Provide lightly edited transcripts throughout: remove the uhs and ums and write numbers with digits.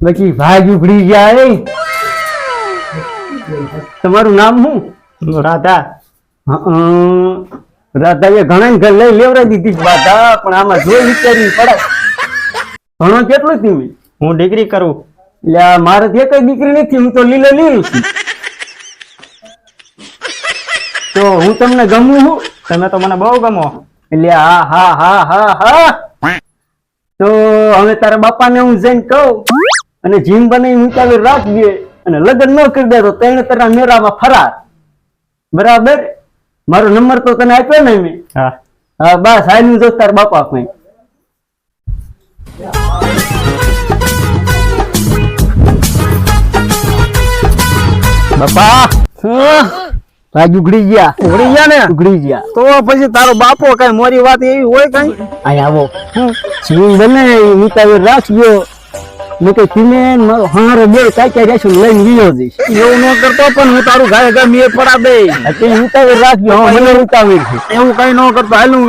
બાકી ભાઈ ઉઘડી ગયા એ તમારું નામ શું? રાધા. રાધાએ ઘણા ઘર લઈ લેવડાવી દીધી બાધા, પણ આમાં જોઈ વિચારવી પડે. ભણો કેટલું તમે? હું ડિગ્રી કરું. એટલે મારે તો કઈ દીકરી નથી, હું તો લીલો લીલું છું. તો હું તમને ગમું છું? તમે તો મને બહુ ગમો. એટલે હા હા હા હા હા. તો હવે તારા બાપાને હું જઈને કહું અને જીમ બનાવી ઉતાવી રાખજે, અને લગ્ન ન કરી દે તો તેને તારા મેળામાં ફરાર. બરાબર? મારો નંબર તો તને આપ્યો ને મેં. હા હા બસ હાલ જો તારા બાપા કઈ. બાપા ભાઈ ઉઘડી ગયા. ઉઘડી ગયા ને? ઉઘડી ગયા. તો પછી તારો બાપો કઈ મોરી વાત એવી હોય કઈ? અહીં આવો. જીમ બને ઉતાવી રાખજો, મેં કઈ તમે મારો હારો બે કાચા રહેશું લઈને લીલો જઈશ. એવું ન કરતો, પણ હું તારું ગાય ગાય મેં પડા દે. તે ઉતાવી રાખજો. હા મને ઉતાવી છે. એવું કઈ ન કરતો. હાલું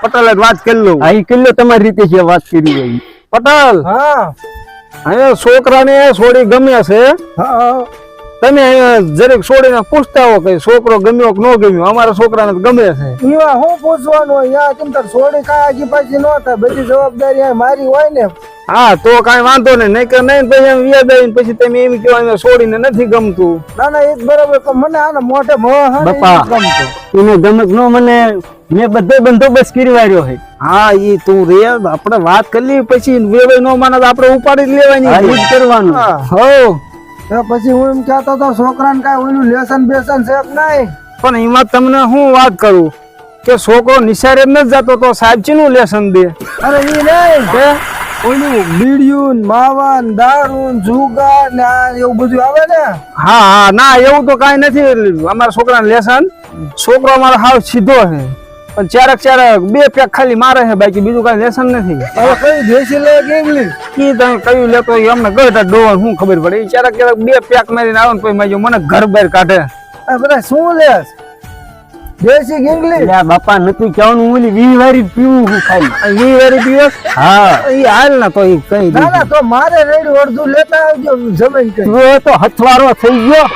પટેલ વાત કરી લઉં. હા એ કેટલો તમારી રીતે છે વાત કરી હોય. પટેલ. હા અહીંયા છોકરાને છોડી ગમે છે. હા તમે જરીક છોડીને પૂછતા હો કે છોકરો ગમ્યો કે ન ગમ્યો. અમારા છોકરાને તો ગમે છે. એમાં હું પૂછવાનું હોય? યા કેમ તાર છોડી કાંઈ આગી પાછી ન થાય, બધી જવાબદારી આ મારી હોય ને. હા તો કઈ વાંધો નહીં કે નહીં. પછી એમ યાદ આવીને પછી તમે એમ કહેવાય છોડીને નથી ગમતું. ના ના એ જ બરાબર, પણ મને આને મોઢે બાપા એને ગમત નો મને મેં બધો બંદોબસ્ત કર્યો છે. હા ઈ તું રે, આપણે વાત કરી લઈએ પછી વેવાય નો માને આપણે ઉપાડી જ લેવાની. આ રીત કરવાનું. હો પછી હું એમ કહેતો તો છોકરાને કાંઈ ઓલું લેસન બેસન છે કે નહીં? પણ એમાં તમને હું વાત કરું કે છોકરો નિશાળે જ નથી જતો તો સાહેબ ચીનું લેસન દે? અરે ઈ નહીં કે ઓલું બીડિયું માવા દારૂ જુગાર ને આ એવું બધું આવે ને. હા હા ના એવું તો કઈ નથી અમારા છોકરાને લેસન. છોકરો અમારો હાવ સીધો છે, પણ ચારક બે પેક ખાલી મારે છે, બાકી બીજું કઈ લેસન નથી. હવે કઈ દેશી લે કે ઇંગ્લિશ? ઈ તમે કયું લેતો હોય અમને ગયો ડોવર શું ખબર પડે. ઈ ચારક બે પેક મારીને આવે ને પછી માજો મને ઘર બહાર કાઢે. આ બધા શું લેસ? દેશી કે ઇંગ્લિશ? એટલે આ બાપા નથી કહેવાનું, ઓલી 20 વારી પીવું હું ખાલી. 20 વારી દિવસ. હા ઈ હાલ ના તો ઈ કઈ ના ના તો મારે રેડી અડધું લેતા આવજો જમીન કઈ. તો હથવારો થઈ ગયો.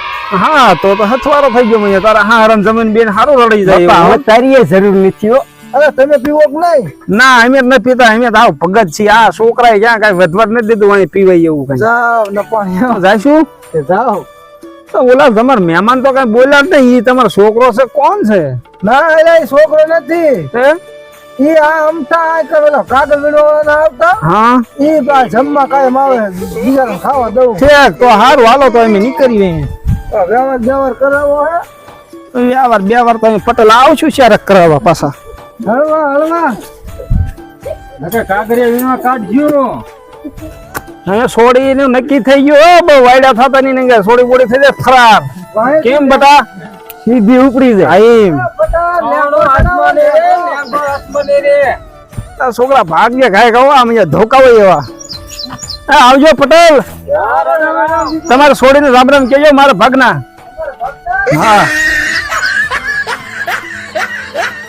હા તો હથવારો થઈ ગયો. મને તારા હારણ જમીન બેન સારું રડી જાય. બાપા હવે તારી જરૂર નથી હો. અરે તમે પીવો કે નહીં? ના અમે જ નથી પીતા. અમે તો આવ ભગત છીએ. આ છોકરાએ ક્યાં કઈ વધવટ નથી દીધું અહીં પીવાય એવું કઈ. જાવ ને પાણી જાશું જાવ. તો ઓલા તમારા મહેમાન તો કઈ બોલ્યા જ નહીં. ઈ તમારો છોકરો છે કોણ છે? ના એટલે છોકરો નથી. હે? ઈ આ અમથા આ કરેલા કાગળ વીણવાના આવતા. હા ઈ બા જમવા કાયમ આવે, બીજાને ખાવા દઉં. ઠીક તો હારું હાલો તો અમે નીકળીએ. વ્યવહાર વ્યવહાર કરાવો હે. આ વાર બે વાર તો અમે પટેલ આવશું ક્યારેક કરાવવા પાછા. હળવા હળવા કાગરે વીણવા કાઢજો. હવે છોડી નક્કી થઈ ગયો. બહુ વાયડા થતા નહીં ને છોડી બોડી થઈ જાય ફરાર. કેમ બટા? સીધી ઉપડી જાય. એમ રે. છોકરા ભાગ્ય ખાય ખાવા આમ ધોકા હોય એવા. આવજો પટેલ. તમારે છોડીને રામ રામ કેજો મારા ભાગના. હા